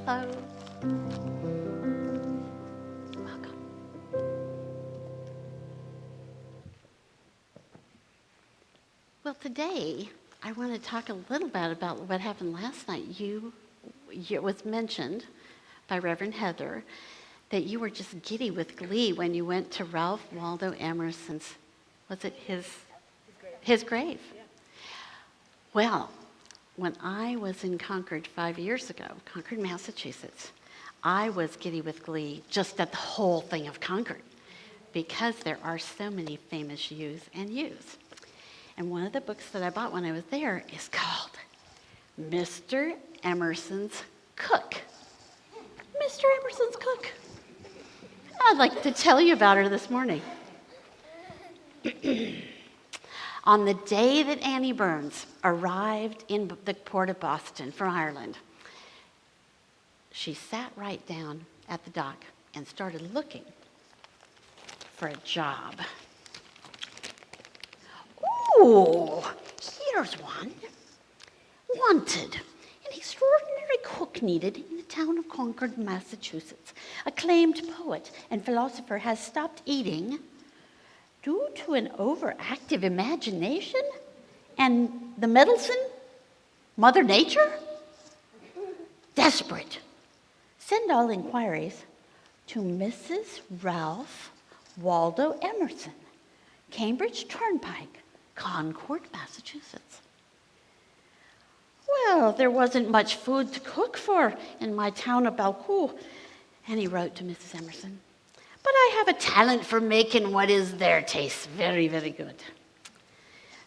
Hello. Welcome. Well, today I want to talk a little bit about what happened last night. It was mentioned by Reverend Heather that you were just giddy with glee when you went to Ralph Waldo Emerson's, was it his grave? Yeah. Well, when I was in Concord 5 years ago, Concord, Massachusetts, I was giddy with glee just at the whole thing of Concord because there are so many famous U's and U's. And one of the books that I bought when I was there is called Mr. Emerson's Cook. Mr. Emerson's Cook. I'd like to tell you about her this morning. On the day that Annie Burns arrived in the port of Boston from Ireland, she sat right down at the dock and started looking for a job. Ooh, here's one. Wanted. An extraordinary cook needed in the town of Concord, Massachusetts. Acclaimed poet and philosopher has stopped eating due to an overactive imagination and the meddlesome Mother Nature? Desperate. Send all inquiries to Mrs. Ralph Waldo Emerson, Cambridge Turnpike, Concord, Massachusetts. Well, there wasn't much food to cook for in my town of Balcou, and he wrote to Mrs. Emerson. But I have a talent for making what is their taste very, very good.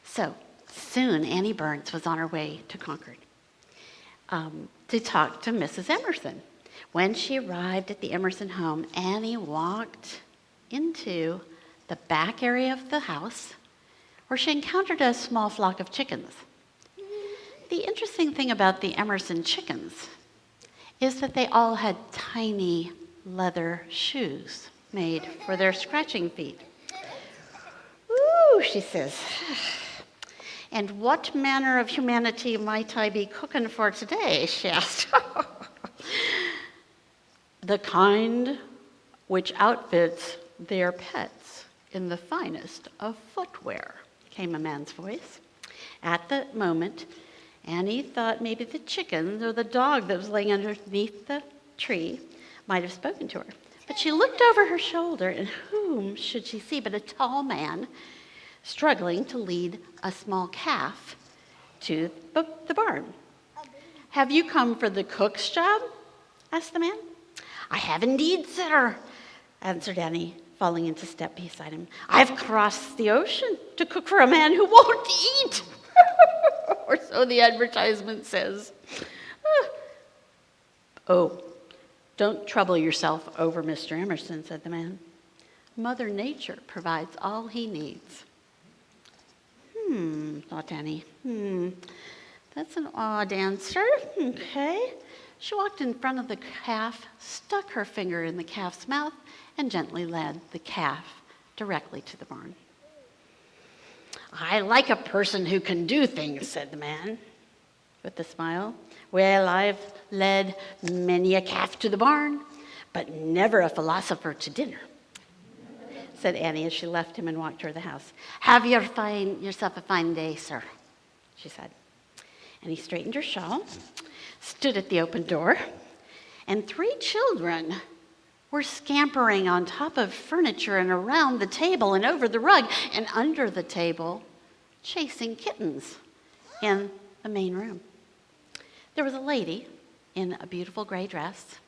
So soon Annie Burns was on her way to Concord to talk to Mrs. Emerson. When she arrived at the Emerson home, Annie walked into the back area of the house where she encountered a small flock of chickens. The interesting thing about the Emerson chickens is that they all had tiny leather shoes made for their scratching feet. Ooh, she says. And what manner of humanity might I be cooking for today, she asked. The kind which outfits their pets in the finest of footwear, came a man's voice. At the moment, Annie thought maybe the chicken or the dog that was laying underneath the tree might have spoken to her. But she looked over her shoulder, and whom should she see but a tall man struggling to lead a small calf to the barn. Have you come for the cook's job? Asked the man. I have indeed, sir, answered Annie, falling into step beside him. I've crossed the ocean to cook for a man who won't eat. Or so the advertisement says. Oh, don't trouble yourself over Mr. Emerson, said the man. Mother Nature provides all he needs. Thought Annie. That's an odd answer. Okay. She walked in front of the calf, stuck her finger in the calf's mouth, and gently led the calf directly to the barn. I like a person who can do things, said the man with a smile. Well, I've led many a calf to the barn, but never a philosopher to dinner, said Annie as she left him and walked toward the house. Have yourself a fine day, sir, she said. And he straightened her shawl, stood at the open door, and 3 children were scampering on top of furniture and around the table and over the rug and under the table, chasing kittens in the main room. There was a lady in a beautiful gray dress,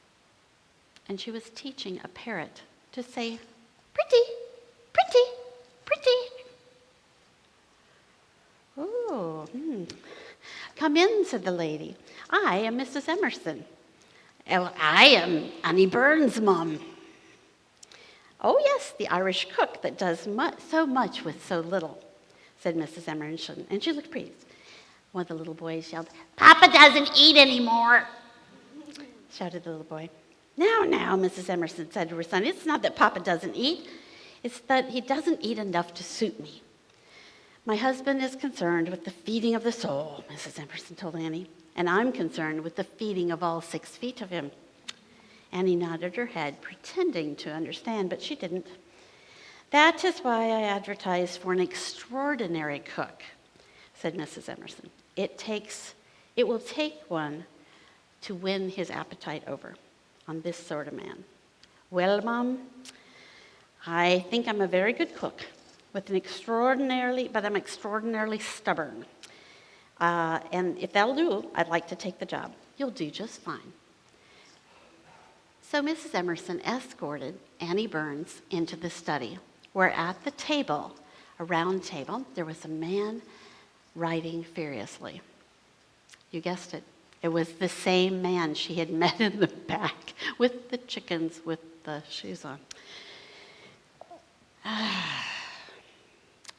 and she was teaching a parrot to say, pretty, pretty, pretty. Oh, Come in, said the lady. I am Mrs. Emerson. Oh, I am Annie Burns' mom. Oh, yes, the Irish cook that does so much with so little, said Mrs. Emerson, and she looked pleased. One of the little boys yelled, Papa doesn't eat anymore, shouted the little boy. Now, Mrs. Emerson said to her son, it's not that Papa doesn't eat, it's that he doesn't eat enough to suit me. My husband is concerned with the feeding of the soul, Mrs. Emerson told Annie. and I'm concerned with the feeding of all 6 feet of him." Annie nodded her head, pretending to understand, but she didn't. "That is why I advertised for an extraordinary cook," said Mrs. Emerson. It will take one to win his appetite over on this sort of man." "Well, Mom, I think I'm a very good cook, but I'm extraordinarily stubborn. And if that'll do, I'd like to take the job. You'll do just fine." So Mrs. Emerson escorted Annie Burns into the study, where at the table, a round table, there was a man writing furiously. You guessed it. It was the same man she had met in the back with the chickens with the shoes on.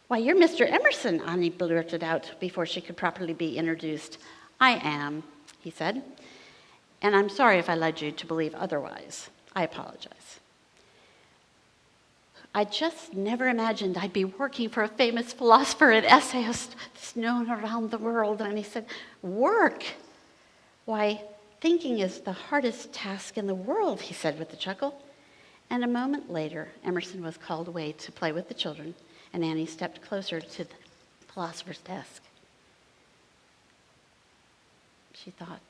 "Why, you're Mr. Emerson," Annie blurted out before she could properly be introduced. "I am," he said, "and I'm sorry if I led you to believe otherwise. I apologize. I just never imagined I'd be working for a famous philosopher and essayist that's known around the world." And he said, "Work? Why, thinking is the hardest task in the world," he said with a chuckle. And a moment later, Emerson was called away to play with the children, and Annie stepped closer to the philosopher's desk. She thought,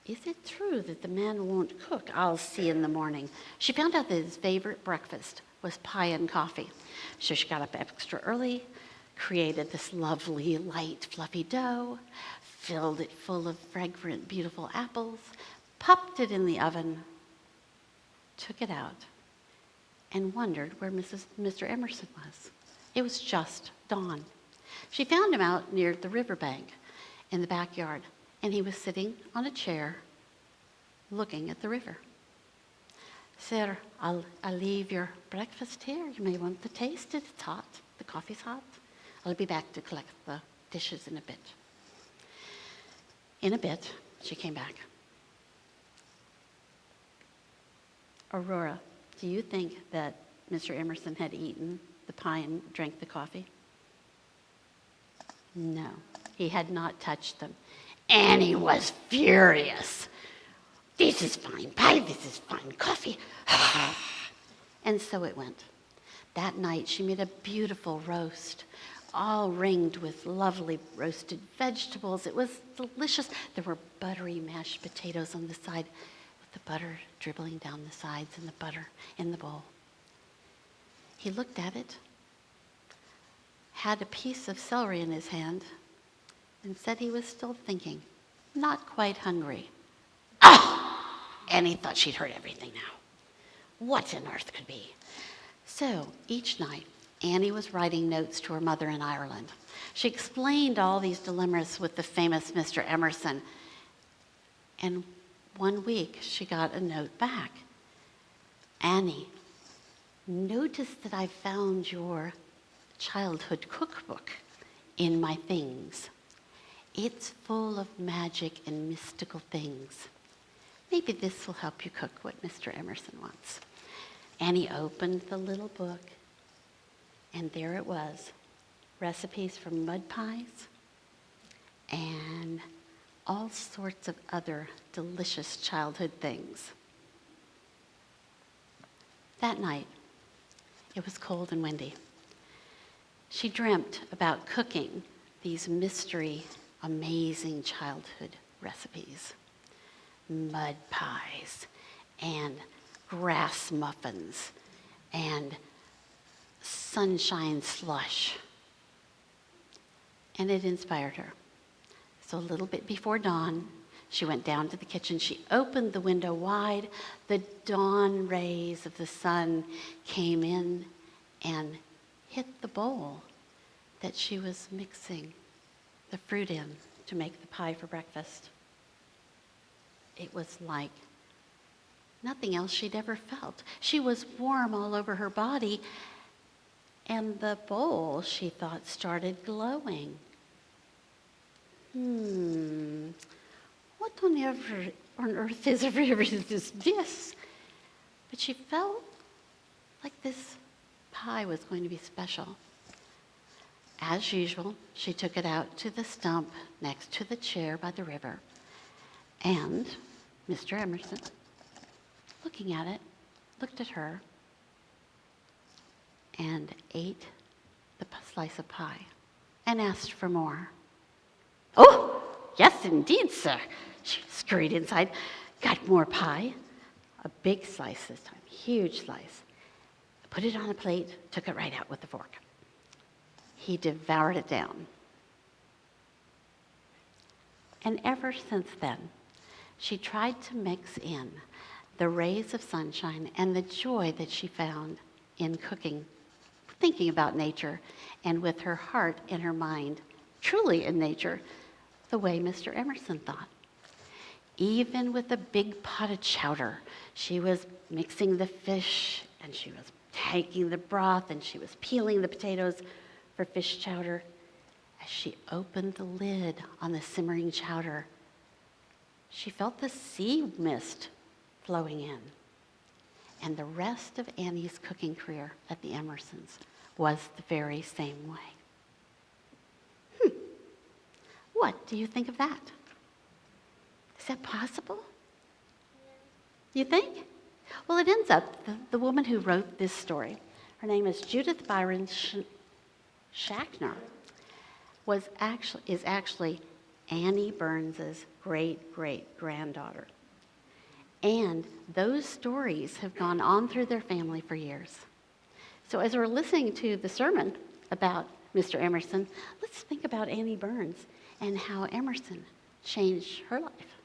"Is it true that the man won't cook? I'll see in the morning." She found out that his favorite breakfast was pie and coffee. So she got up extra early, created this lovely, light, fluffy dough, filled it full of fragrant, beautiful apples, popped it in the oven, took it out, and wondered where Mr. Emerson was. It was just dawn. She found him out near the riverbank in the backyard, and he was sitting on a chair looking at the river. "Sir, I'll leave your breakfast here. You may want to taste it. It's hot. The coffee's hot. I'll be back to collect the dishes in a bit." In a bit, she came back. "Aurora, do you think that Mr. Emerson had eaten the pie and drank the coffee?" No, he had not touched them. Annie was furious. "This is fine pie, this is fine coffee." And so it went. That night, she made a beautiful roast, all ringed with lovely roasted vegetables. It was delicious. There were buttery mashed potatoes on the side, with the butter dribbling down the sides and the butter in the bowl. He looked at it, had a piece of celery in his hand, and said he was still thinking, not quite hungry. Annie thought she'd heard everything now. What on earth could be? So each night, Annie was writing notes to her mother in Ireland. She explained all these dilemmas with the famous Mr. Emerson. And one week, she got a note back. "Annie, notice that I found your childhood cookbook in my things. It's full of magic and mystical things. Maybe this will help you cook what Mr. Emerson wants." Annie opened the little book, and there it was, recipes for mud pies and all sorts of other delicious childhood things. That night, it was cold and windy. She dreamt about cooking these mystery, amazing childhood recipes. Mud pies and grass muffins and sunshine slush. And it inspired her. So a little bit before dawn, she went down to the kitchen. She opened the window wide. The dawn rays of the sun came in and hit the bowl that she was mixing the fruit in to make the pie for breakfast. It was like nothing else she'd ever felt. She was warm all over her body, and the bowl, she thought, started glowing. What on earth is this? But she felt like this pie was going to be special. As usual, she took it out to the stump next to the chair by the river, And Mr. Emerson, looking at it, looked at her and ate the slice of pie and asked for more. "Oh, yes, indeed, sir." She scurried inside, got more pie, a big slice this time, huge slice, put it on a plate, took it right out with the fork. He devoured it down. And ever since then, she tried to mix in the rays of sunshine and the joy that she found in cooking, thinking about nature, and with her heart and her mind truly in nature, the way Mr. Emerson thought. Even with a big pot of chowder, she was mixing the fish, and she was taking the broth, and she was peeling the potatoes for fish chowder. As she opened the lid on the simmering chowder, she felt the sea mist flowing in. And the rest of Annie's cooking career at the Emersons was the very same way. What do you think of that? Is that possible? You think? Well, it ends up, the woman who wrote this story, her name is Judith Byron Schachner, is actually Annie Burns's great-great-granddaughter. And those stories have gone on through their family for years. So as we're listening to the sermon about Mr. Emerson, let's think about Annie Burns and how Emerson changed her life.